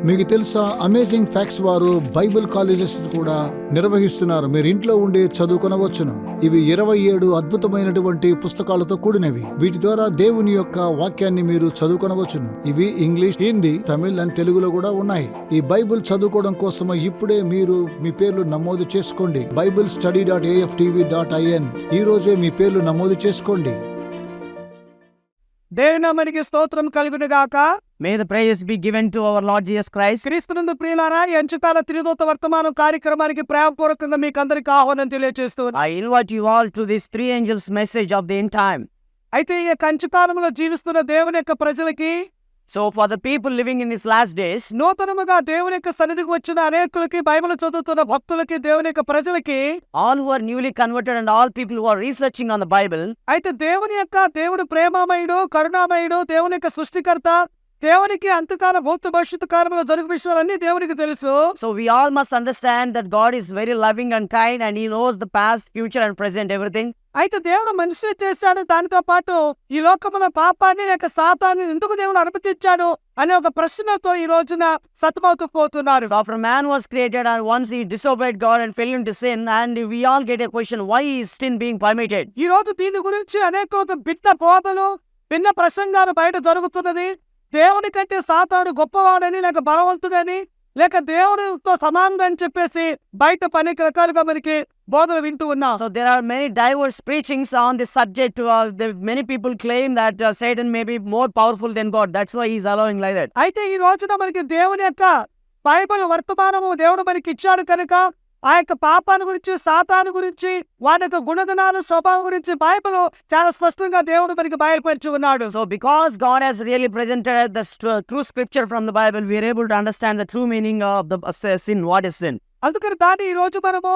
మీకు తెలుసా, amazing facts వారు బైబిల్ కాలేజెస్ కూడా నిర్వహిస్తున్నారు. మీరు ఇంట్లో ఉండి చదువుకొనవచ్చును. ఇవి 27 అద్భుతమైనటువంటి పుస్తకాలతో కూడినవి. వీటి ద్వారా దేవుని యొక్క వాక్యాన్ని మీరు చదువుకొనవచ్చును. ఇవి ఇంగ్లీష్, హిందీ, తమిళ్ అండ్ తెలుగులో కూడా ఉన్నాయి. ఈ బైబిల్ చదువుకోవడం కోసం ఇప్పుడే మీరు మీ పేర్లు నమోదు చేసుకోండి. BibleStudy.AFTV.in ఈ రోజే మీ పేర్లు నమోదు చేసుకోండి. దేవుని నామమునకు స్తోత్రం కలుగును గాక. May the praise be given to our Lord Jesus Christ. క్రీస్తునందు ప్రియులారా, ఈ అంచుకాల త్రిదూత వర్తమానం కార్యక్రమానికి ప్రేమపూర్వకంగా మీకు అందరికీ ఆహ్వానం తెలియజేస్తున్నాను. I invite you all to this three angels message of the end time. అయితే ఈ కంచుకాలంలో జీవిస్తున్న దేవుని యొక్క ప్రజలకి, So for the people living in these last days, నూతనముగా దేవుని యొక్క సన్నిధికి వచ్చిన అనేకులకి, బైబిల్ చదువుతున్న భక్తులకి, దేవుని యొక్క ప్రజలకి, all who are newly converted and all people who are researching on the Bible, అయితే దేవుడు ప్రేమామయుడు, కరుణామయుడు, దేవుని యొక్క సృష్టికర్త, దేవునికి అంతకాల భూత భవిష్యత్తు కాలంలో జరుగు విషయాలన్నీ దేవునికి తెలుసు. so we all must understand that God is very loving and kind and He knows the past, future and present everything. అయితే దేవుడు మనిషి చేశాడు, దానితో పాటు ఈ లోకముల పాపాన్ని లేక సాతాన్ని ఎందుకు దేవుడు అనుమతించాడు అనే ఒక ప్రశ్నతో ఈ రోజున సతమవుతూ పోతున్నారు. So after man was created and once he disobeyed God and fell into sin, and we all get a question, why is sin being permitted? ఈ రోజు దీని గురించి అనేక భిన్న బోధలు, భిన్న ప్రసంగాలు బయట జరుగుతున్నది. దేవుని కంటే సాతాను గొప్పవాడని, లేక బలవంతుడని, లేక దేవుడితో సమానం అని చెప్పేసి బయట అనేక రకాలుగా మనకి బోధలు వింటూ ఉన్నాం. So there are many diverse preachings on this subject. Many people claim that Satan may be more powerful than God. That's why he's allowing like that. అయితే ఈ రోజున మనకి దేవుని యొక్క బైబిల్ వర్తమానము దేవుడు మనకి ఇచ్చాడు కనుక ఆ యొక్క పాపాన్ని గురించి, సాతాను గురించి, వాటి యొక్క గుణగణాలు, స్వభావం గురించి బైబిల్ చాలా స్పష్టంగా దేవుడు మనకి బయలుపరిచి ఉన్నాడు. So because God has really presented the true scripture from the Bible, we are able to understand the true meaning of the sin. What is sin? అందుకని దాన్ని ఈ రోజు మనము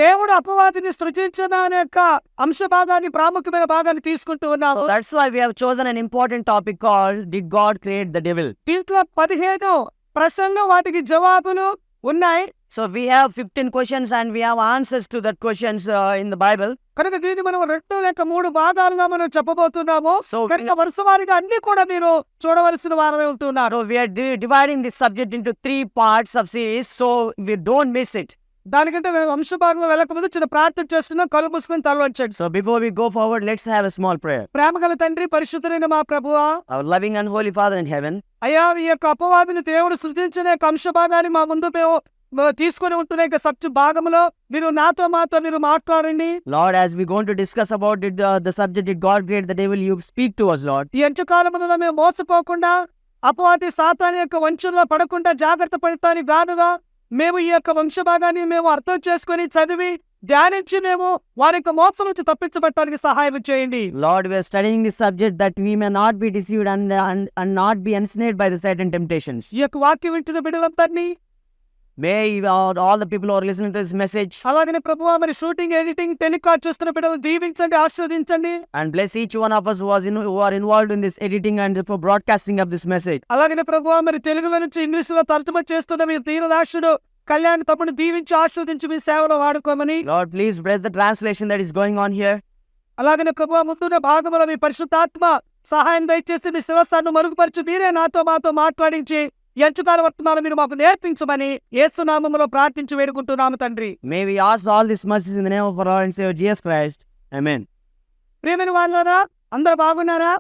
దేవుడు అపవాదిని సృజించిన అనే యొక్క అంశ భాగాన్ని, ప్రాముఖ్యమైన భాగాన్ని తీసుకుంటూ ఉన్నాము. So that's why we have chosen an important topic called Did God Create the Devil? దీంట్లో 15 ప్రశ్నలు, వాటికి జవాబులు ఉన్నాయి. So we have 15 questions and we have answers to that questions in the Bible. కనుక దీన్ని మనం 2 లేక 3 భాగాలుగా మనం చెప్పబోతున్నాము. So కనుక వరుస వారీగా అన్ని కూడా మీరు చూడవలసిన వారమే ఉంటున్నారు. we are dividing this subject into 3 parts of series, so we don't miss it. దానికంటే మేము వంశ భాగంలో వెళ్ళకముందు చిన్న ప్రార్థన చేస్తున్నాం. కళ్ళు మూసుకొని తల వంచండి. So before we go forward, let's have a small prayer. ప్రేమగల తండ్రి, పరిశుద్ధుడైన మా ప్రభువా, Our loving and holy Father in heaven, అయ్యా, ఈ యొక్క అపవాదిని దేవుడు సృజించిన యొక్క అంశ భాగాన్ని మా ముందు మేము తీసుకొని ఉంటున్న యొక్క సబ్జెక్ట్ భాగంలో మీరు మాతో మీరు మాట్లాడండి. Lord, as we going to discuss about it, the subject Did God Create the Devil, you speak to us, Lord. ఈ అంచకాలంలో మేము మోసపోకుండా, అపవాది సాతాను యొక్క వంచనలో పడకుండా జాగ్రత్త పడటానికి గానుగా మేము ఈ యొక్క వంశ భాగాన్ని మేము అర్థం చేసుకొని, చదివి, ధ్యానించి మేము వారి యొక్క మోసం నుంచి తప్పించబడటానికి సహాయం చేయండి. Lord, we are studying this subject that we may not be deceived and not be ensnared by the Satan temptations. ఈ యొక్క వాక్యం వింటున్న బిడ్డలందరినీ, May all the people who are listening to this message, అలాగనే ప్రభువా, మరి షూటింగ్, ఎడిటింగ్, టెలికాస్ట్ చేస్తున్న బిడ్డలు దీవించండి, ఆశీర్వదించండి. and bless each one of us who are involved in this editing and for broadcasting of this message. అలాగనే ప్రభువా, మరి తెలుగులో నుంచి ఇంగ్లీషులో తర్జుమా చేస్తున్న మీ దీనదాసుడు కళ్యాణ్ తమ్ముడు దీవించి ఆశీర్వదించి మీ సేవలో వాడుకోమని. Lord, please bless the translation that is going on here. అలాగనే ప్రభువా, ముందున్న భాగంలో మీ పరిశుద్ధాత్మ సహాయం దయచేసి మీ శివస్థాన్ని మరుగుపరిచి మీరే మాతో మాట్లాడించి ఎంచుకాల వర్తమానం మీరు మాకు నేర్పించమని యేసు నామములో ప్రార్థించి వేడుకుంటున్నాము తండ్రి. May we ask all these mercies in the name of our Lord and Savior Jesus Christ. Amen. ప్రియమైన వాళ్ళారా, అందరూ బాగున్నారా?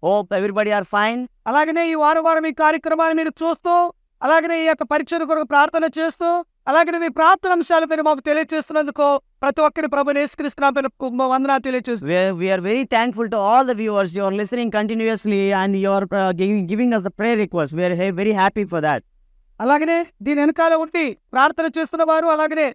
Hope everybody are fine. అలాగనే ఈ వారం ఈ కార్యక్రమాన్ని మీరు చూస్తూ, అలాగనే ఈ యొక్క పరీక్షల కొరకు ప్రార్థన చేస్తూ, అలాగనే మీ ప్రార్థన అంశాలు మీరు మాకు తెలియజేస్తున్నందుకు ప్రతి ఒక్కరి ప్రభుని యేసుక్రీస్తు నామమున వందనాలు తెలియజేస్తున్నాను. We are very thankful to all the viewers. You are listening continuously and you are giving us the prayer requests. We are very happy for that. అలాగనే దీని వెనకాల ఉండి ప్రార్థన చేస్తున్న వారు, అలాగనే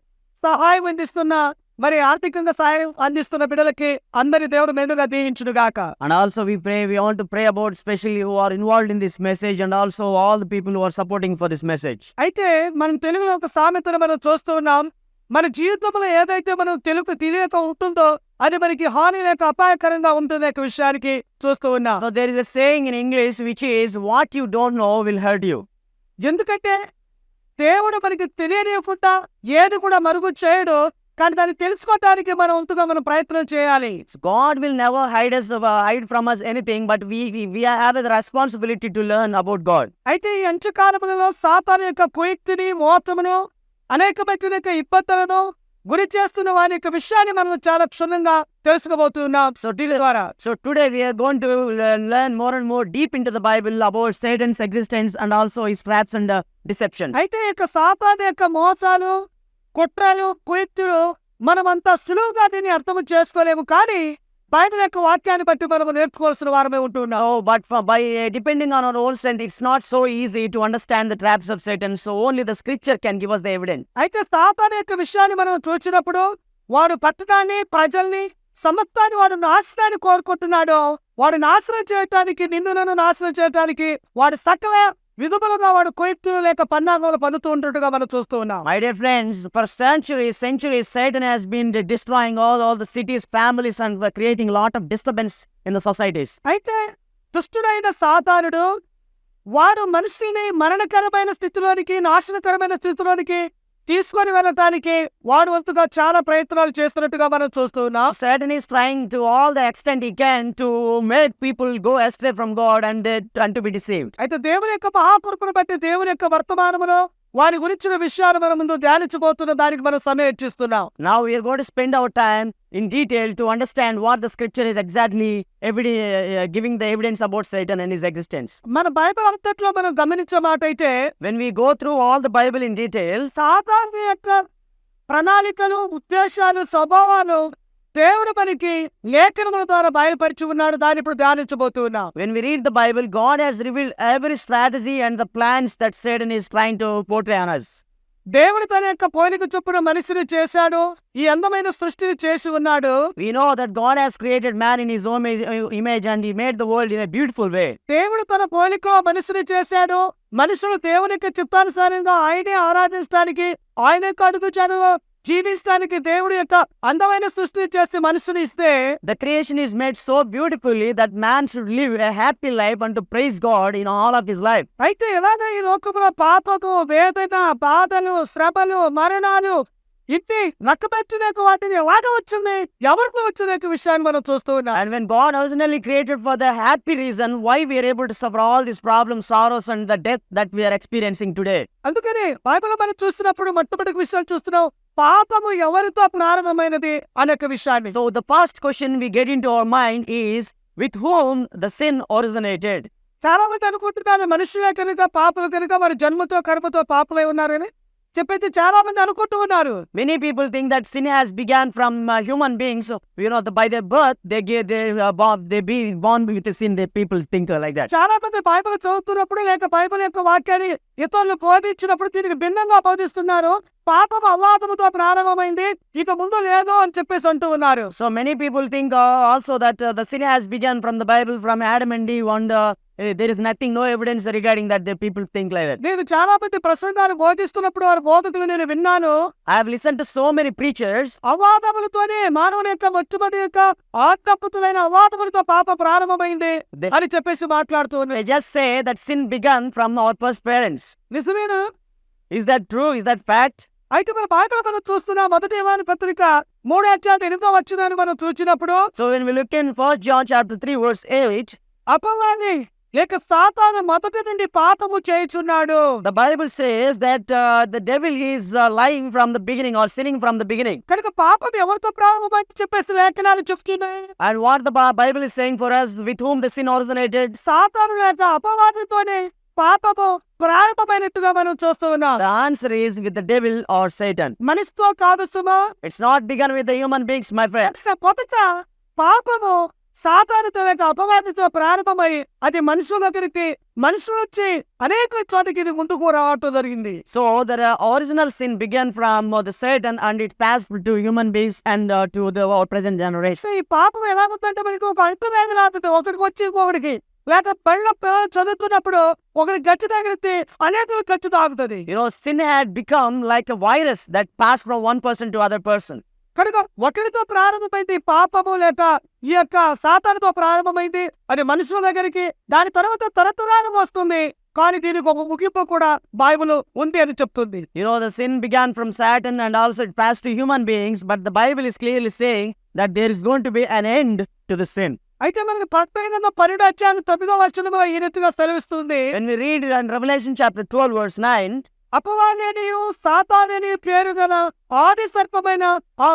సహాయం అందిస్తున్న, మరి ఆర్థికంగా సహాయం అందిస్తున్న బిడ్డలకి అందరి దేవుడు మెండుగా దీవించును గాక. And also we want to pray about especially who are involved in this message and also all the people who are supporting for this message. అయితే మనం తెలుగులో ఒక సామెతను మనం చూస్తూ ఉన్నాం. మన జీవితంలో ఏదైతే మనం తెలియక ఉంటుందో అది మనకి హాని లేక అపాయకరంగా ఉంటుంది అనే విషయానికి చూస్తూ ఉన్నాం. So there is a saying in English which is, what you don't know will hurt you. ఎందుకంటే దేవుడు మనకి తెలియనివ్వకుండా ఏది కూడా మరుగు చేయడు, కానీ దాన్ని తెలుసుకోవడానికి మన వంతుగా మనం ప్రయత్నం చేయాలి. God will never hide from us anything, but we have the responsibility to learn about God. అయితే ఈ అంత్యకాలములలో సాతాను యొక్క కుయుక్తిని, మోసమును, అనేకమైన యొక్క ఇబ్బందులను గురి చేస్తున్న వారి యొక్క విషయాన్ని మనం చాలా క్షుణ్ణంగా తెలుసుకోబోతున్నాం. So today we are going to learn more and more deep into the Bible about Satan's existence and also his traps and deception. అయితే ఈ యొక్క సాతాను యొక్క మోసాలు, కుట్రలు, కుయుక్తులు మనమంతా సులువుగా దీన్ని అర్థం చేసుకోలేము. కానీ బైబిల్ యొక్క వాక్యాన్ని బట్టి మనం నేర్చుకోవాల్సిన వారమే ఉంటున్నాం. Oh, but by depending on our own strength, it's not so easy to understand the traps of Satan. So only the scripture can give us the evidence. అయితే సాతాను యొక్క విషయాన్ని మనం చూసినప్పుడు వాడు పట్టణాన్ని, ప్రజల్ని, సమస్తాన్ని వాడు నాశనాన్ని కోరుకుంటున్నాడు. వాడు నాశనం చేయటానికి, నిన్ను నన్ను నాశనం చేయటానికి వాడు సకల విధములుగా వాడు కుయుక్తులు లేక పన్నాగములు పన్నుతూ ఉంటున్నట్టుగా మనం చూస్తూ ఉన్నాం. My dear friends, for centuries, Satan has been destroying all the cities, families, and creating a lot of disturbance in the societies. అయితే దుష్టుడైన సాతానుడు వాడు మనిషిని మరణకరమైన స్థితిలోనికి, నాశనకరమైన స్థితిలోనికి తీసుకొని వెళ్ళటానికి వాడు వంతుగా చాలా ప్రయత్నాలు చేస్తున్నట్టుగా మనం చూస్తూ ఉన్నాం. Satan is trying to all the extent he can to make people go astray from God and to be deceived. అయితే దేవుని యొక్క మహాకృపను బట్టి దేవుని యొక్క వర్తమానములో వారి గురించిన విషయాలు మనం ముందు ధ్యానించబోతున్న దానికి మనం సమయం ఇచ్చిస్తున్నాం. Now we are going to spend our time in detail to understand what the scripture is exactly giving the evidence about Satan and his existence. మన బైబిల్ అంతట్లో మనం గమనించే మాట అయితే When we go through all the Bible in detail, సాతాను యొక్క ప్రణాళికలు, ఉద్దేశాలు, స్వభావాలు దేవుడు మనకి లేఖనముల ద్వారా బయలుపరిచి ఉన్నాడు. దాన్ని ఇప్పుడు ధ్యానించబోతున్నాం. when we read the Bible, God has revealed every strategy and the plans that Satan is trying to portray on us. దేవుడు తన యొక్క పోలిక చొప్పున మనిషిని చేశాడు. ఈ అందమైన సృష్టిని చేసి ఉన్నాడు. We know that God has created man in his own image and he made the world in a beautiful way. దేవుడు తన పోలికలో మనిషిని చేశాడు. మనుషులు దేవుని యొక్క చిత్తానుసారంగా ఆయనే ఆరాధించడానికి, ఆయన యొక్క అడుగుజాడలో జీవించడానికి దేవుడి యొక్క అందమైన సృష్టిని చేసి మనుషుని ఇస్తే The creation is made so beautifully that man should live a happy life and to praise God in all of his life. అయితే ఎలాగ ఈ లోకంలో పాపము, వేదన, బాధలు, శ్రమలు, మరణాలు ఇన్ని నక్కబెట్టిన వాటిని ఎలాగ వచ్చింది, ఎవరికి వచ్చిన విషయాన్ని మనం చూస్తూ ఉన్నాం. And when God originally created for the happy reason, why we are able to suffer all these problems, sorrows and the death that we are experiencing today. అందుకని బైబిల్ మనం చూస్తున్నప్పుడు మొట్టమొదటి విషయం చూస్తున్నాం, పాపము ఎవరితో ప్రారంభమైనది అనే విషయాన్ని. So the first question we get into our mind is, with whom the sin originated? చాలా మంది అనుకుంటున్నారు మనుషులే కనుక పాపలు కనుక వారి జన్మతో కర్మతో పాపలై ఉన్నారని చెప్పేసి చాలా మంది అనుకుంటూ ఉన్నారు. Many people think that sin has begun from human beings. So, by their birth, they be born with a sin. That people think like that. చాలా మంది బైబిల్ చదువుతున్నప్పుడు లేక బైబిల్ యొక్క వాక్యాన్ని ఇతరులు బోధించినప్పుడు దీనికి భిన్నంగా బోధిస్తున్నారు. పాపం అవ్వాదముతో ప్రారంభమైంది, ఇక ముందు లేదు అని చెప్పేసి అంటూ ఉన్నారు. So many people think also that the sin has begun from the Bible, from Adam and Eve, and there is no evidence regarding that. The people think like that. నేను చాలా మంది ప్రసంగాలు బోధిస్తున్నప్పుడు వారి బోధకులు నేను విన్నాను. I have listened to so many preachers. అవాదములతోనే మానవుని యొక్క మొట్టమొదటి యొక్క ఆత్మపుతులైన అవాదములతో పాప ప్రారంభమైంది అని చెప్పేసి మాట్లాడుతూ They ఉన్నారు. just say that sin began from our first parents. నిజమేనా? Is that true? Is that fact? అయితే మన బైబిల్ మనం చూస్తున్న మొదటి యోహాను పత్రిక 3:8 మనం చూసినప్పుడు So when we look in 1 John chapter 3 verse 8, అపవాది లేక సాతాను మొదటి నుండి పాపము చేయుచున్నాడు. the Bible says that the devil is lying from the beginning or sinning from the beginning. కనుక పాపం ఎవరితో ప్రారంభమైంది చెప్పేసి లేఖనాలు చెప్తున్నాయి. And what the Bible is saying for us, with whom the sin originated, సాతాను లేక అపవాదితోనే పాపము ప్రారంభమైనట్టుగా మనం చూస్తూ ఉన్నాం. the answer is with the devil or Satan. మనిషితో కాదు సుమా. It's not begun with the human beings, my friend. మొదట పాపము సాతానుతో లేక అపవాదితో ప్రారంభమై అది మనుషుల దగ్గరికి మనుషులు వచ్చి అనేక చోటకి ఇది ముందుకు రావటం జరిగింది. So the original sin began from the Satan and it passed to human beings and to our present generation. ఈ పాపం ఎలా ఉందంటే మనకి ఒక అంటువ్యాధి రాదు, ఒకరికి వచ్చి ఇంకొకరికి, లేక బడిలో పిల్లలు చదువుతున్నప్పుడు ఒకరి గచ్చి తగిలితే అనేక గచ్చి తాగుతుంది. Sin had become like a virus that passed from one person to other person. కనుక ఒకరితో ప్రారంభమైంది పాపము లేక ఈ యొక్క సాతానుతో ప్రారంభమైంది, అది మనుషుల దగ్గరికి, దాని తర్వాత తరతరాలు వస్తుంది. కానీ దీనికి ఒక ముగింపు కూడా బైబిల్ ఉంది అని చెప్తుంది. You know, the sin began from Satan and also it passed to human beings, but the Bible is clearly saying that there is going to be an end to the sin. అయితే మనకి ప్రకటన గ్రంథం 12వ అధ్యాయం 9వ వచనంలో ఈ రీతిగా సెలవిస్తుంది. When we read in Revelation chapter 12 verse 9, అపవాదనియు సాతానని పేరు గల ఆది సర్పమైన ఆ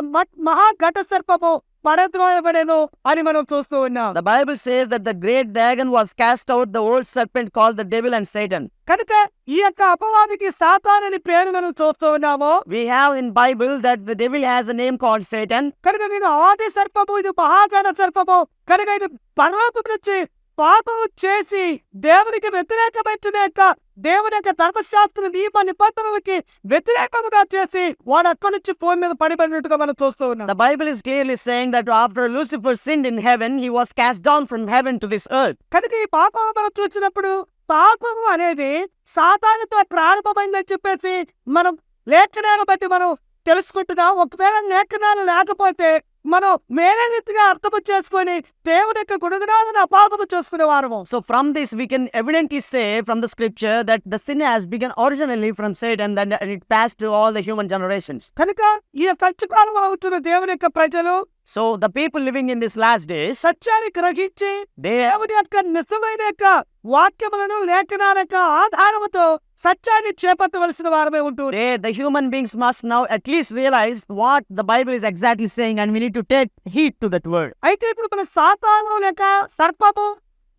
మహా ఘట సర్పము పడద్రోయబడెను అని మనం చూస్తూ ఉన్నాం. the Bible says that the great dragon was cast out, the old serpent called the devil and Satan. కనుక ఈ యొక్క అపవాదికి సాతానని పేరు మనం చూస్తూ ఉన్నాము. We have in Bible that the devil has a name called Satan. కనుక నేను ఆది సర్పము, ఇది మహాఘన సర్పము, కనుక ఇది పరలోకం నుంచి పాపము చేసి దేవునికి వ్యతిరేకమైన యొక్క దేవుని యొక్క ధర్మశాస్త్ర నియమ నిబంధనలకి వ్యతిరేకంగా చేసి వాడు అక్కడి నుంచి భూమి మీద పడిపోయినట్టుగా మనం చూస్తూ ఉన్నాం. The Bible is clearly saying that after Lucifer sinned in heaven, he was cast down from heaven to this earth. కనుక ఈ పాపము మనం చూసినప్పుడు పాపము అనేది సాతానుతో ప్రారంభమైందని చెప్పేసి మనం లేఖనాలను బట్టి మనం తెలుసుకుంటున్నాం. ఒకవేళ లేఖనాలు లేకపోతే మనం వేరే రీతిగా అర్థము చేసుకొని దేవుని యొక్క గుణగణాలను అపార్థము చేసుకునే వారము. So from this we can evidently say from the scripture that the sin has begun originally from Satan and it passed to all the human generations. కనుక ఈ కష్టకాలం అవుతున్న దేవుని యొక్క ప్రజలు, So the people living in these last days, సత్యాన్ని గ్రహించి they దేవుని యొక్క నిజమైన యొక్క వాక్యములను లేఖనాల యొక్క ఆధారముతో సత్యాన్ని చేపట్టవలసిన వారమే ఉంటుంది. the human beings must now at least realize what the Bible is exactly saying, and we need to take heed to that word. అయితే ఇప్పుడు మన సాతాను లేక సర్పము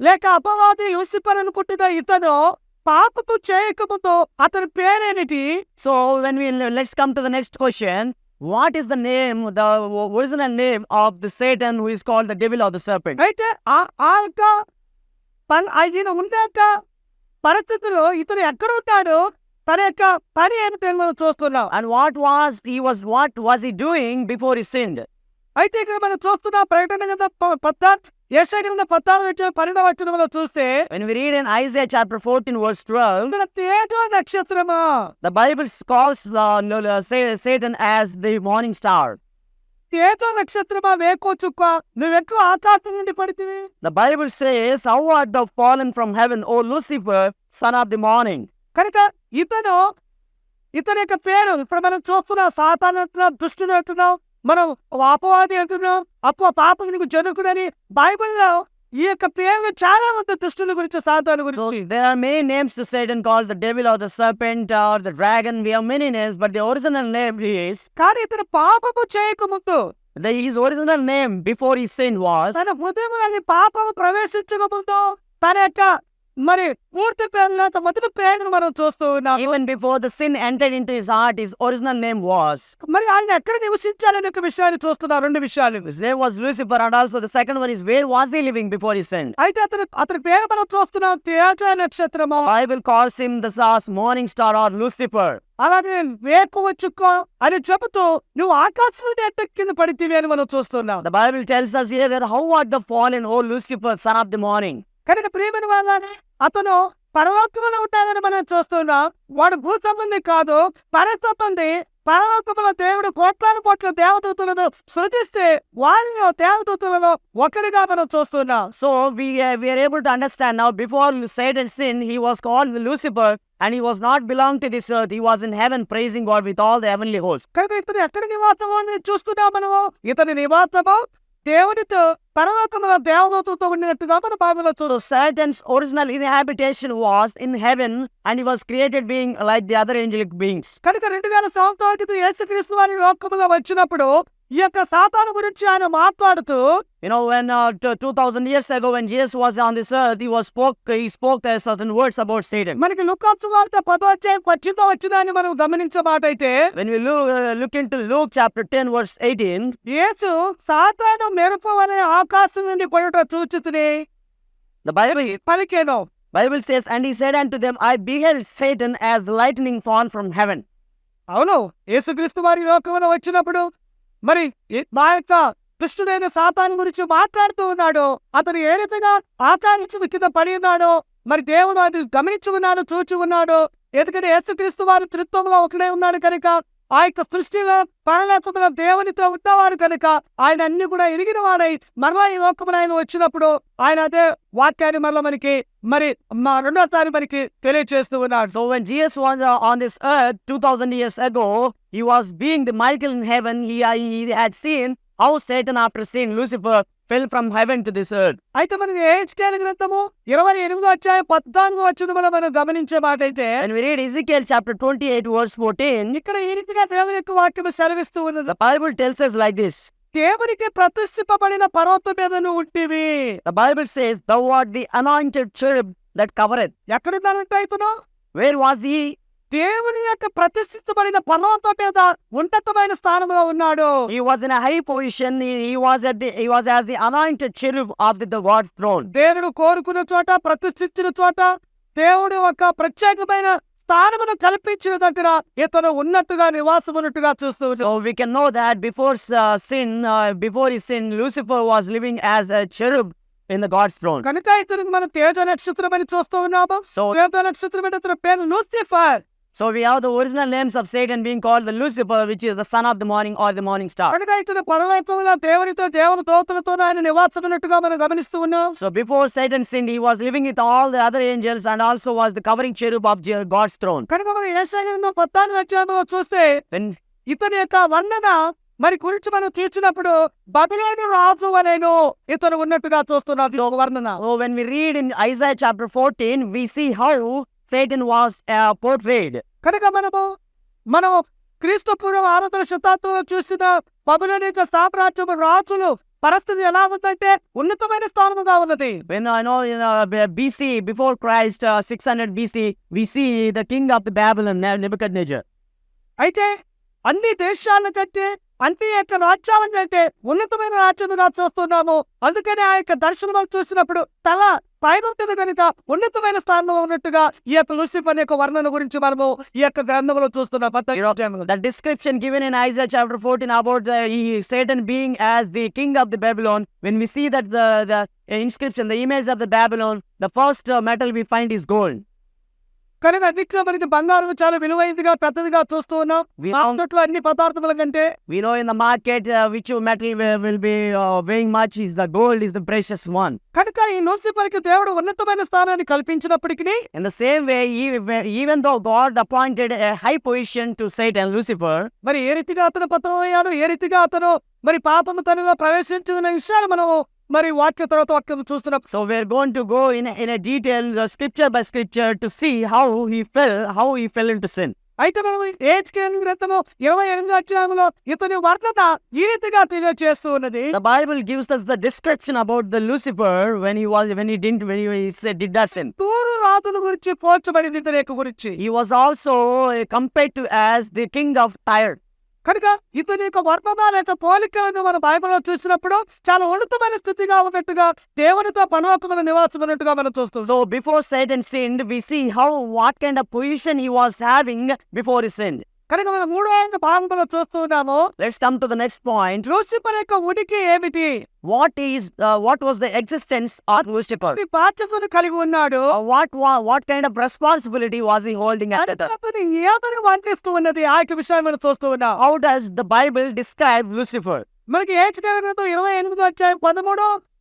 లేక అపవాది లూసిఫర్ అనుకుంటున్న ఇతను పాపము చేయకముందు అతని పేరేమిటి? So when let's come to the next question. What is the name, the original name of the Satan who is called the devil or the serpent? అయితే ఆ యొక్క ఆయన ఉన్న యొక్క పరిస్థితుల్లో ఇతను ఎక్కడ ఉంటాడో తన యొక్క పని ఏమిటో మనం చూస్తున్నాం. And what was he doing before he sinned? అయితే ఇక్కడ మనం చూస్తున్న ప్రకటన గ్రంథం యెషయా గ్రంథం 12వ వచనంలో చూస్తే When we read in Isaiah chapter 14 verse 12, ఇక్కడ తేజో నక్షత్రమా, the Bible calls Satan as the morning star. తేజో నక్షత్రమా, వేకో చుక్క, నువ్వెట్లు ఆకాశం నుండి పడితివి. The Bible says, "How art thou fallen from heaven, O Lucifer, son of the morning." కనుక ఇతని యొక్క పేరు ఇప్పుడు మనం చూస్తున్నాం. సాతాను అంటున్నాం, దుష్టుడు అంటున్నాం, మనం అపవాది అంటున్నాం, పాపనికి జనకుడని. బైబిల్లో ఈ యొక్క పేర్లు చాలా మంది దుష్టుల గురించి, సాతాను So గురించి. there are many names to Satan called the devil or the serpent or the dragon. We have many names, but the original name is, కానీ ఇతను పాపము చేయకముందు, his original name before he sinned was, తన హృదయంలోని పాపము ప్రవేశించక ముందు తన యొక్క మరి పూర్తి పేరు మొదటి పేరును మనం చూస్తూ ఉన్నాం. even before the sin entered into his heart, his original name was. మరి ఆయన ఎక్కడ నివసించాలనే ఒక విషయాన్ని చూస్తున్నాం. రెండు విషయాలు. His name was Lucifer, and also the second one is, where was he living before he sinned? అయితే అతని పేరు మనం చూస్తున్నాం, తేజ నక్షత్రము. Bible calls him the morning star or Lucifer. అలాగే వేకువ చుక్క అని చెబుతూ నువ్వు ఆకాశం నుండి ఎట్ట కింద పడితివి అని మనం చూస్తున్నాం. The Bible tells us here that how art thou fallen, O Lucifer, son of the morning. కనుక ప్రియమైన వాళ్ళని, అతను పరలోకంలో ఉంటాడని మనం చూస్తున్నాం. వాడు భూ సంబంధి కాదు, పరసంబంధి. పరలోకంలో దేవుడు కోట్ల దేవదూతలను సృజిస్తే వారిలో దేవదూతలలో ఒకడిగా మనం చూస్తున్నాం. So we are able to understand now, before Satan sinned, he was called Lucifer, and he was not belong to this earth. He was in heaven praising God with all the heavenly hosts. కనుక ఇతను ఎక్కడ నివాసము అని చూస్తున్నాం మనము. ఇతని నివాసము దేవునితో పరలోకంలో దేవదూతలతో ఉండినట్టుగా మన బైబిల్లో So Satan's original inhabitation was in heaven, and he was created being like the other angelic beings. కనుక 2000 సంవత్సరాల క్రితం యేసుక్రీస్తు వారి లోకంలో వచ్చినప్పుడు ఈ యొక్క సాతాను గురించి ఆయన మాట్లాడుతూ, You know, when 2000 years ago, when Jesus was on this earth, he spoke certain words about Satan. మనకి లూకా సువార్త 10వ అధ్యాయం 18వ వచనాన్ని మనం గమనించే మాట అయితే, When we look into Luke chapter 10 verse 18, యేసు సాతాను మెరుపు అనే ఆకాశం నుండి పడుట చూచితిని the Bible says, "And he said unto them, I beheld Satan as lightning fall from heaven." అవును, యేసుక్రీస్తు వారి లోకంలో వచ్చినప్పుడు మరి మా యొక్క దుష్టుడైన సాతాను గురించి మాట్లాడుతూ ఉన్నాడు. అతను ఏ రీతిగా ఆకాశం కింద పడి ఉన్నాడో మరి దేవుడు అది గమనించి ఉన్నాడు, చూచి ఉన్నాడు. ఎందుకంటే యేసుక్రీస్తు వారు త్రిత్వంలో ఒకడే ఉన్నాడు కనుక ఆ యొక్క సృష్టిలో పరలోకములో దేవునితో ఉన్నవాడు కనుక ఆయన అన్ని కూడా ఎరిగిన వాడై మరలా ఈ లోకమున ఆయన వచ్చినప్పుడు ఆయన అదే వాక్యాన్ని మరలా మనకి రెండోసారి మనకి తెలియజేస్తూ ఉన్నాడు. So when Jesus was on this earth 2000 years ago, he was being the Michael in heaven. He had seen how Satan, after sin, Lucifer, fell from heaven to this earth. అయితే మనం ఏహెచ్కేలు గ్రంథము 28వ అధ్యాయం 14వ వచనములో మనం గమనించే మాట అయితే When we read Ezekiel chapter 28 verse 14, ఇక్కడ ఈ రీతిగా దేవుని యొక్క వాక్యము సెలవిస్తూ ఉన్నది. the Bible tells us like this. దేవునికి ప్రతిష్ఠింపబడిన పర్వతం మీద నువ్వు ఉంటివి. The Bible says, thou art the anointed cherub that covereth. ఎక్కడున్నానంటే ఇతను Where was he? దేవుని యొక్క ప్రతిష్ఠించబడిన పర్వతం మీద ఉన్నతమైన స్థానంలో ఉన్నాడు. He was in a high position. He was as the anointed cherub of the God's throne. దేవుడు కోరుకున్న చోట, ప్రతిష్ఠించిన చోట, దేవుడు ఒక ప్రత్యేకమైన స్థానమును కల్పించిన దగ్గర ఇతను ఉన్నట్టుగా నివాసం ఉన్నట్టుగా చూస్తూ So we can know that before his sin, Lucifer was living as a cherub in the God's throne. కనుక ఇతనికి మనం తేజ నక్షత్రం అని చూస్తూ ఉన్నాము. So- తేజ నక్షత్రం అంటే ఇతని పేరు Lucifer. So we have the original names of Satan being called the Lucifer, which is the son of the morning or the morning star. కనుక ఇతను పరలోకంలో దేవుని దూతలతో ఆయన నివాసం ఉన్నట్టుగా మనం గమనిస్తూ ఉన్నాం. So before Satan sinned, he was living with all the other angels and also was the covering cherub of God's throne. కనుక మనం యెషయా గ్రంథం 14వ అధ్యాయంలో చూస్తే When ఇతని యొక్క వర్ణన మరి గురించి మనం తీర్చినప్పుడు బబిలోను రాజు అనేను ఇతను ఉన్నట్టుగా చూస్తున్నది ఒక వర్ణన. when we read in Isaiah chapter 14, we see how Satan was portrayed. కనుక మనం క్రీస్తు పూర్వం 6వ శతాబ్దంలో చూసిన బబిలోను యొక్క సామ్రాజ్యం రాజులు పరిస్థితి ఎలా ఉందంటే ఉన్నతమైన స్థానముగా ఉన్నది. When I know in BC, before Christ, 600 BC, we see the king of the Babylon, Nebuchadnezzar. అయితే అన్ని దేశాల కంటే అన్ని యొక్క రాజ్యాల కంటే ఉన్నతమైన రాజ్యముగా చూస్తున్నాము. అందుకని ఆ యొక్క దర్శనం చూసినప్పుడు తల పైన ఉంటుంది కనుక ఉన్నతమైన స్థానంలో ఉన్నట్టుగా ఈ యొక్క లూసిఫర్ యొక్క వర్ణన గురించి మనము ఈ యొక్క గ్రంథంలో చూస్తున్నాం. The description given in Isaiah chapter 14 about Satan being as the king of the Babylon, when we see that the inscription, the image of the Babylon, the first metal we find is gold. కనుక అన్నిట్లో మనకి బంగారం చాలా విలువైనదిగా పెద్దదిగా చూస్తూ ఉన్నాం. మార్కెట్లో అన్ని పదార్థముల కంటే We know in the market which metal will be weighing much is the gold is the precious one. కనుక ఈ లూసిఫర్కి దేవుడు ఉన్నతమైన స్థానాన్ని కల్పించినప్పటికీ In the same way, even though God appointed a high position to Satan, Lucifer, మరి ఏ రీతిగా అతను పతనమయ్యాడు, ఏ రీతిగా అతను మరి పాపము తనలో ప్రవేశించిన విషయాలు మనము మరి వాక్య తర్వాత వాక్యం చూస్తున్నాం. so we're going to go in a detail, scripture by scripture, to see how he fell into sin. అయితే మనం ఏహెచ్కేలు గ్రంథము 28వ అధ్యాయంలో ఇతని వర్ణన ఈ రీతిగా తెలియజేస్తూ ఉన్నది. The Bible gives us the description about the Lucifer when he did that sin. తూరు రాజుల గురించి పోల్చబడింది ఇతని యొక్క గురించి. He was also compared to as the king of Tyre. కనుక ఇతని యొక్క వర్ణన లేక పోలికలను మన బైబిల్లో చూసినప్పుడు చాలా ఉన్నతమైన స్థితిగా ఉన్నట్టుగా దేవునితో పరలోకములో నివాసం ఉన్నట్టుగా మనం చూస్తాం. So before Satan sinned, we see what kind of position he was having before he sinned. కనుక మనం 3వ భాగంలో చూస్తూ ఉన్నాము. Let's come to the next point. Lucifer యొక్క ఉనికి ఏమిటి? What was the existence of Lucifer? ఈ బాధ్యతను కలిగి ఉన్నాడు. What kind of responsibility was he holding at that time? అతను ఏమని వర్ణిస్తూ ఉన్నది ఆ యొక్క విషయాన్ని మనం చూస్తూ ఉన్నాం. How does the Bible describe Lucifer? మనకి ఏహెచ్కేలు గ్రంథం 28వ అధ్యాయం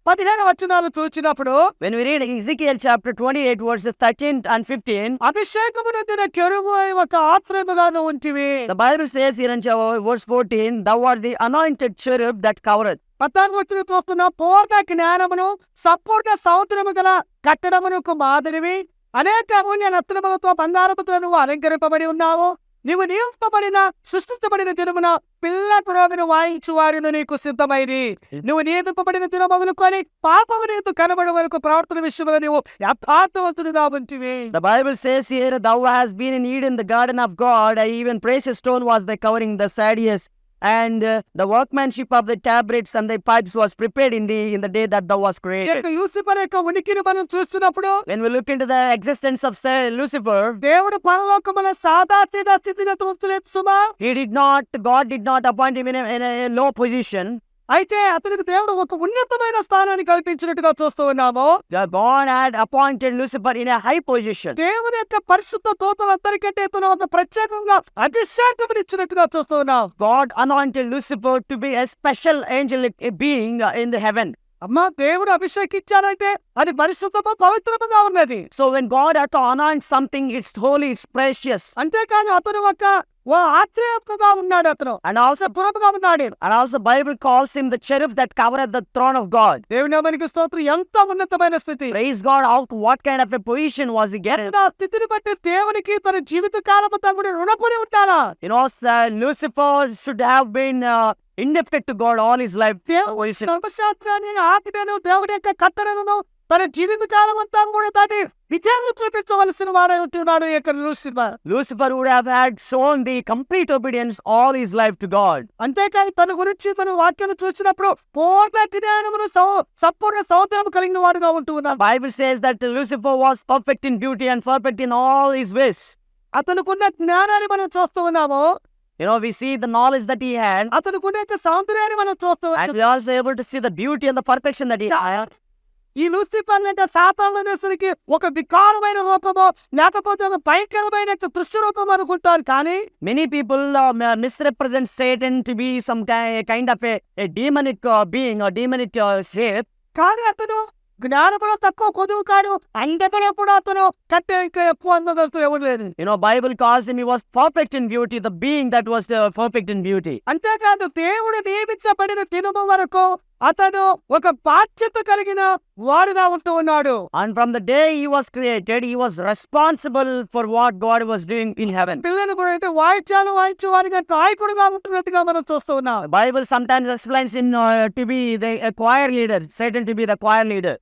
13-15 వచనాలు చూసినప్పుడు When we read Ezekiel chapter 28 verses 13 and 15, అభిషేకమునొందిన కెరూబు ఒక ఆశ్రయముగాను ఉంటివి. the Bible says here in verse 14, thou art the anointed cherub that covereth. 14వ వచనం చూస్తున్న పూర్ణ జ్ఞానమును సంపూర్ణ సముద్రము గల కట్టడమునకు మాదిరివి అనేక అమూల్య రత్నములతో బంగారముతో నువ్వు అలంకరింపబడి ఉన్నావు. నీవు నియమింపబడిన సృష్టించబడిన దినమున పిల్ల పురోగను వాయించువారును నీకు సిద్ధమైరి. నువ్వు నియమింపబడిన దినం మొదలుకొని పాపము నీకు కనబడి వరకు ప్రవర్తన విషయంలో నీవు యథార్థవంతుడిగా ఉంటివి. The Bible says here, thou hast been in Eden, the garden of God, even precious stone was thy covering, the sardius, and the workmanship of the tabrets and the pipes was prepared in the day that thou was created. Lucifer యొక్క ఉనికిని మనం చూస్తున్నప్పుడు When we look into the existence of Lucifer, దేవుడు పరలోకమున సాదా సీదా స్థితిని ఉంచలేదు సుమా. God did not appoint him in a low position. అయితే అతనికి దేవుడు ఒక ఉన్నతమైన స్థానాన్ని కల్పించినట్టుగా చూస్తూ ఉన్నాము. God had appointed Lucifer in a high position. దేవుని యొక్క పరిశుద్ధ దూతలందరికంటే ఇతను ఒక ప్రత్యేకంగా అభిషేకం ఇచ్చినట్టుగా చూస్తూ ఉన్నాం. God anointed Lucifer to be a special angelic being in the heaven. అమ్మా, దేవుడు అభిషేకించాడంటే అది పరిశుద్ధము పవిత్రముగా ఉన్నది. So when God had to anoint something, it's holy, it's precious. అంతేకాని అతను ఒక ఆశ్చర్యముగా ఉన్నాడు, అతను And also, పురముగా ఉన్నాడు. Bible calls him the cherub that covereth the throne of God. దేవుని మనకి స్తోత్రం. ఎంత ఉన్నతమైన స్థితి. Praise God. What kind of a position was he getting? ఆ స్థితిని బట్టి దేవునికి తన జీవిత కాలమంతా కూడా రుణపడి ఉంటారా? You know, Lucifer should have been indebted to God all his life. దేవుని ధర్మశాస్త్రాన్ని, ఆజ్ఞను, దేవుని యొక్క కట్టడలను తన జీవిత కాలం అంతా కూడా దాన్ని విజయాన్ని చూపించవలసిన వాడై ఉంటున్నాడు ఈ యొక్క Lucifer. Lucifer would have had shown the complete obedience all his life to God. అంతేకాని తన గురించి తన వాక్యం చూసినప్పుడు పూర్ణ జ్ఞానమును సంపూర్ణ సౌందర్యం కలిగిన వాడుగా ఉంటూ ఉన్నాడు. Bible says that Lucifer was perfect in beauty and perfect in all his ways. అతనుకున్న జ్ఞానాన్ని మనం చూస్తూ ఉన్నాము. You know, we see the knowledge that he had, అతనుకున్న యొక్క సౌందర్యాన్ని మనం చూస్తూ and we are also able to see the beauty and the perfection that he had. ఈ Lucifer అంటే సాతానునికి ఒక వికారమైన రూపమో లేకపోతే ఒక భయంకరమైన దృశ్య రూపం అనుకుంటారు. కానీ Many people misrepresent Satan to be some kind of a demonic being or demonic shape. కానీ అతను జ్ఞానములో తక్కువ కొదువు కాడు, అందరిలో కూడా అతను కంటే ఇంకా ఎక్కువ అందగలుగుతూ ఎవరు లేదు. You know, Bible calls him, he was perfect in beauty, the being that was perfect in beauty. అంతేకాదు దేవుడు నియమించబడిన దినము వరకు అతను ఒక బాధ్యత కలిగిన వాడుగా ఉంటూ ఉన్నాడు. And from the day he was created, he was responsible for what God was doing in heaven. పిల్లలు కూడా అంటే వాయిద్యాలు వాయించే వారిగా నాయకుడుగా ఉంటున్నట్టుగా మనం చూస్తూ ఉన్నాం. The Bible sometimes explains him to be the choir leader, Satan to be the choir leader.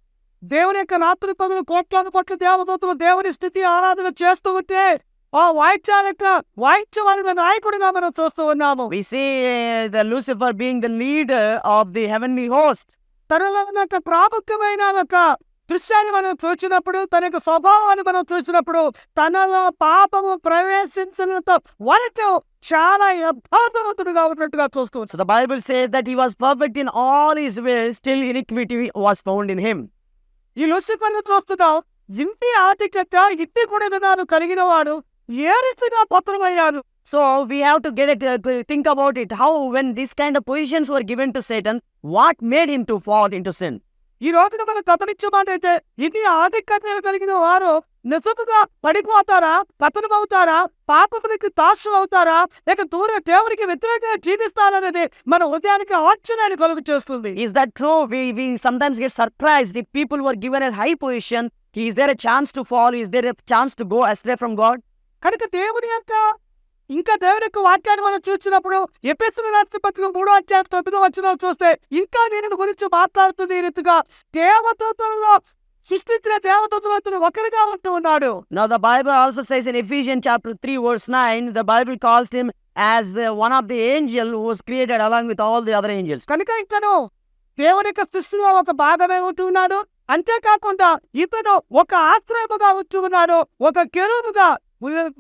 దేవుని యొక్క రాత్రి పగలు కోట్లాను కోట్ల దేవదూతలు దేవుని స్థితి ఆరాధన చేస్తూ ఉంటే ఆ వాయిద్యాల యొక్క వాయించే నాయకుడిగా మనం చూస్తూ ఉన్నాము. We see the Lucifer being the leader of the heavenly host. తనలో యొక్క ప్రాముఖ్యమైన ఒక దృశ్యాన్ని మనం చూసినప్పుడు, తన యొక్క స్వభావాన్ని మనం చూసినప్పుడు, తనలో పాపము ప్రవేశించినంత వరకు చాలా యథార్థవంతుడుగా ఉన్నట్టుగా చూస్తూ. So the Bible says that he was perfect in all his ways, till iniquity was found in him. ఈ లూసిఫర్ను చూస్తున్నాం. ఇంటి ఆధిక్యత, ఇంటి గుణగణాలు కలిగిన వాడు ఏ రీతిగా పత్రమయ్యాడు. So we have to think about it. How, when these kind of positions were given to Satan, what made him to fall into sin? ఈ రోజున మనం గమనించమంటే ఇది ఆధిక్యత కలిగిన వారు నిజముగా పడిపోతారా, పతనమవుతారా, పాపమునికి దాసు అవుతారా, లేక దేవునికి వ్యతిరేకంగా జీవిస్తారనేది మన హృదయానికి ఆశ్చర్యాన్ని కలుగు చేస్తుంది. Is that true? We sometimes get surprised if people were given a high position. Is there a chance to fall? Is there a chance to go astray from God? కనుక దేవుని యొక్క వాక్యాన్ని మనం చూసినప్పుడు ఎఫెసీయుల రాసిన పత్రిక 3:9 చూస్తే ఇంకా దీని గురించి మాట్లాడుతుంది. ఈ రీతిగా దేవదూతలలో సృష్టించిన దేవదూతలు ఒకరిగా ఉంటూ ఉన్నాడు. Now the Bible also says in Ephesians chapter 3 verse 9, the Bible calls him as one of the angel who was created along with all the other angels. కనుక ఇతను దేవుని యొక్క సృష్టిలో ఒక భాగమే ఉంటూ ఉన్నాడు. అంతేకాకుండా ఇతను ఒక ఆశ్రయముగా ఉంటూ ఉన్నాడు, ఒక కెరూబుగా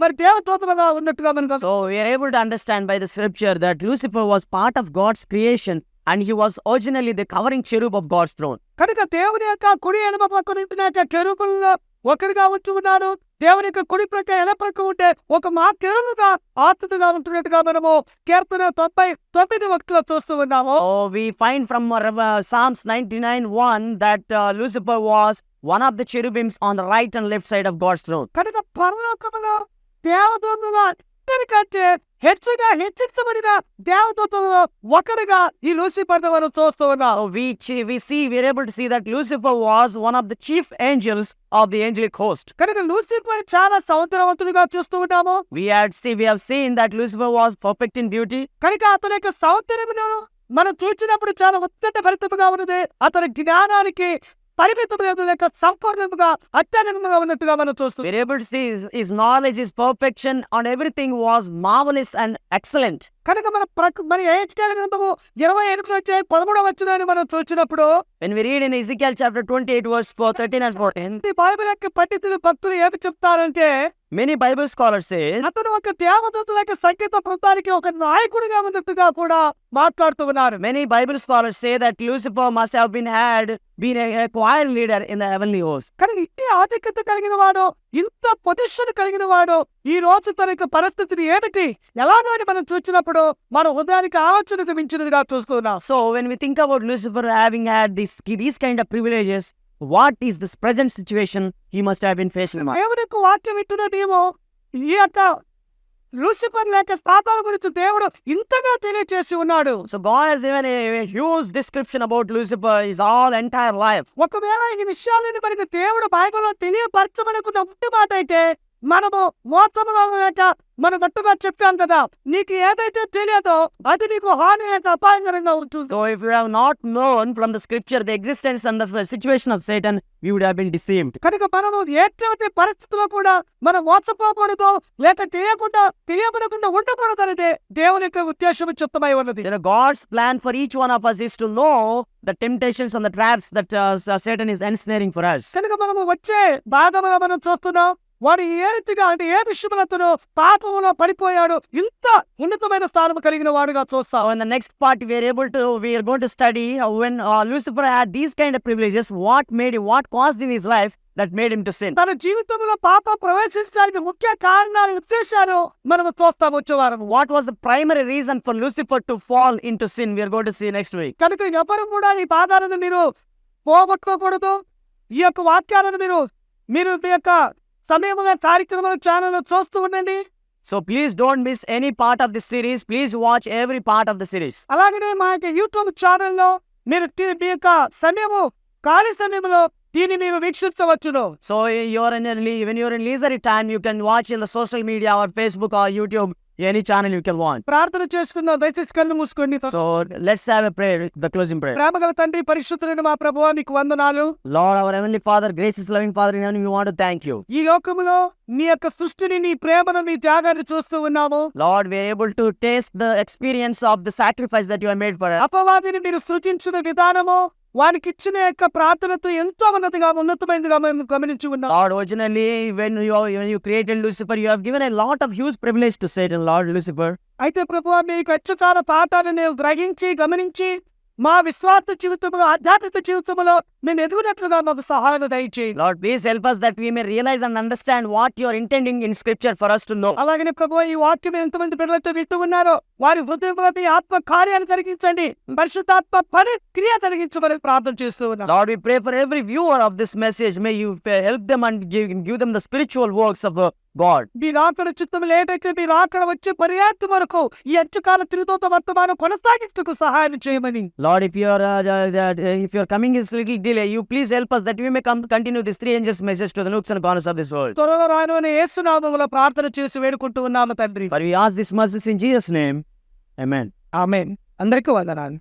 మరి దేవదూతలుగా ఉన్నట్టుగా మనకు. So we are able to understand by the scripture that Lucifer was part of God's creation and he was originally the covering cherub of God's throne. కనుక దేవుని యొక్క కుడి ఎడమ పక్కన కెరూబుల్లో ఒకరిగా ఉంటూ ఉన్నాడు. దేవుని యొక్క కుడి ప్రక్క ఎడమ ప్రక్క ఉంటే ఒక మా కెరూబుగా ఆత్మగా ఉంటున్నట్టుగా మనము కీర్తన 99:1 చూస్తూ ఉన్నాము. So we find from Psalms 99:1 that Lucifer was one of the cherubims on the right and left side of God's throne. కనుక పరలోకములో దేవదూతల అందరికంటే హెచ్చుగా హెచ్చించబడిన దేవదూతలలో ఒకరిగా ఈ లూసిఫర్ను మనం చూస్తూ ఉన్నాం. We are able to see that Lucifer was one of the chief angels of the angelic host. కనుక లూసిఫర్ చాలా సౌందర్యవంతుడిగా చూస్తూ ఉన్నాము. We have seen that Lucifer was perfect in beauty. కనుక అతని యొక్క సౌందర్యమును మనం చూసినప్పుడు చాలా ఉత్కంఠ భరితముగా ఉన్నది. అతని జ్ఞానానికి పరిమితము లేదు, లేక సంపూర్ణముగా అత్యధికముగా ఉన్నట్టుగా మనం చూస్తాం. We are able to see his knowledge, his perfection on everything was marvelous and excellent. కనుక మన ఏహెచ్కేల్ గ్రంథము 28 అధ్యాయం 13వ వచనాన్ని మనం చూసినప్పుడు When we read in Ezekiel chapter 28 verse 13 and 14, ఈ బైబిల్ యొక్క పండితులు భక్తులు ఏమి చెప్తారంటే many Bible scholars say అతను ఒక దేవదూతల యొక్క సంగీత బృందానికి ఒక నాయకుడిగా ఉన్నట్టుగా కూడా మాట్లాడుతూ ఉన్నారు. many Bible scholars say that Lucifer must have been a choir leader in the heavenly host. కానీ ఇంటి ఆధిక్యత కలిగిన వాడు, ఇంత పొజిషన్ కలిగిన వాడు ఈ రోజు తన యొక్క పరిస్థితిని ఏమిటి ఎలాగో అని మనం చూసినప్పుడు మన హృదయానికి ఆలోచనకు మించినదిగా చూస్తున్నాం. So when we think about Lucifer having had these kind of privileges, what is this present situation he must have been facing? దేవుని యొక్క వాక్యం వింటున్న నీవు ఈ యొక్క లూసిఫర్ లేక సాతాను గురించి దేవుడు ఇంతగా తెలియచేసి ఉన్నాడు. So God has given a huge description about Lucifer, his all entire life. ఒకవేళ ఈ విషయాలని మనకి దేవుడు బైబిల్లో తెలియపరచమనుకున్న ఉంటే మాట అయితే మనము మోసంలో లేక మనం గట్టుగా చెప్పాం కదా, నీకు ఏదైతే తెలియదో అది నీకు హాని లేక అపాయకరంగా ఉంటుంది. So if you have not known from the scripture the existence and the situation of Satan, we would have been deceived. కనుక మనము ఎటువంటి పరిస్థితుల్లో కూడా మనం మోసపోకూడదు లేక తెలియకుండా ఉండకూడదు అనేది దేవుని యొక్క ఉద్దేశం చెప్తమై ఉన్నది. God's plan for each one of us is to know the temptations and the traps that Satan is ensnaring for us. కనుక మనము వచ్చే భాగంలో మనం చూస్తున్నాం వాడు ఏ రీతిగా అంటే ఏ విషయములతోనో పాపములో పడిపోయాడు, ఇంత ఉన్నతమైన స్థానం కలిగిన వాడుగా చూస్తాం. So in the next part we are going to study when Lucifer had these kind of privileges, what caused in his life that made him to sin. తన జీవితంలో పాపం ప్రవేశించడానికి ముఖ్య కారణాలు ఉద్దేశాలు మనము చూస్తాం వచ్చేవారం. What was the primary reason for Lucifer to fall into sin? We are going to see next week. కనుక ఎవరు కూడా ఈ పాదాలను మీరు పోగొట్టుకోకూడదు. ఈ యొక్క వాక్యాలను మీరు మీ యొక్క సమయంలో కార్యక్రమాల ఛానల్ చూస్తూ ఉండండి. So please don't miss any part of this series. Please watch every part of the series. అలాగనే మా యొక్క యూట్యూబ్ ఛానల్లో మీరు మీ యొక్క ఖాళీ సమయంలో దీన్ని మీరు వీక్షించవచ్చును. So when you're in leisure time, you can watch in the social media or Facebook or YouTube, any channel you can watch. ప్రార్థన చేసుకుందాం. దయచేసి కళ్ళు మూసుకోండి. So let's have a prayer, the closing prayer. ప్రేమగల తండ్రి, పరిశుద్ధులైన మా ప్రభువా, నీకు వందనాలు. Lord, our heavenly Father, gracious loving Father in heaven, we want to thank you. ఈ లోకములో నీ యొక్క సృష్టిని, నీ ప్రేమను, నీ త్యాగాన్ని చూస్తూ ఉన్నాము. Lord, we are able to taste the experience of the sacrifice that you have made for us. అపవాదిని మీరు సృజించిన విధానము, వానికి ఇచ్చిన యొక్క ప్రార్థనతో ఎంతో ఉన్నతమైనదిగా మేము గమనించి ఉన్నాం. Lord, originally when you created Lucifer, you have given a lot of huge privilege to Satan, Lord Lucifer. అయితే ప్రభువా, మీకు అచ్చకాల పాఠాన్ని నేను గ్రహించి గమనించి మా విశ్వాస జీవితంలో, ఆధ్యాత్మిక జీవితంలో మేము ఎదుగునట్లుగా మాకు సహాయం దయచేయండి. Lord, please help us that we may realize and understand what you are intending in scripture for us to know. అలాగనే ప్రభువా, ఈ వాక్యం ఎంతమంది బిడ్డలతో వింటూ ఉన్నారో వారి హృదయంలో మీ ఆత్మ కార్యాన్ని కలిగించండి, పరిశుద్ధాత్మ పని క్రియ కలిగించమని ప్రార్థన చేస్తూ ఉన్నాం. Lord, we pray for every viewer of this message. May you help them and give them the spiritual works of God. మీరు అక్కడ చిత్తం లేటైతే మీరు అక్కడ వచ్చే పర్యాప్తి వరకు ఈ అచ్చకాల తిరుగుతో వర్తమానం కొనసాగించుకు సహాయం చేయమని. Lord, if your coming is little delay, you please help us that we may continue this 3 angels message to the nooks and corners of this world. త్వరలో రాయన యేసు నామములో ప్రార్థన చేసి వేడుకుంటూ ఉన్నాము తండ్రి. For we ask this mercy in Jesus' name. Amen. ఆమేన్. అందరికీ వందనాలు.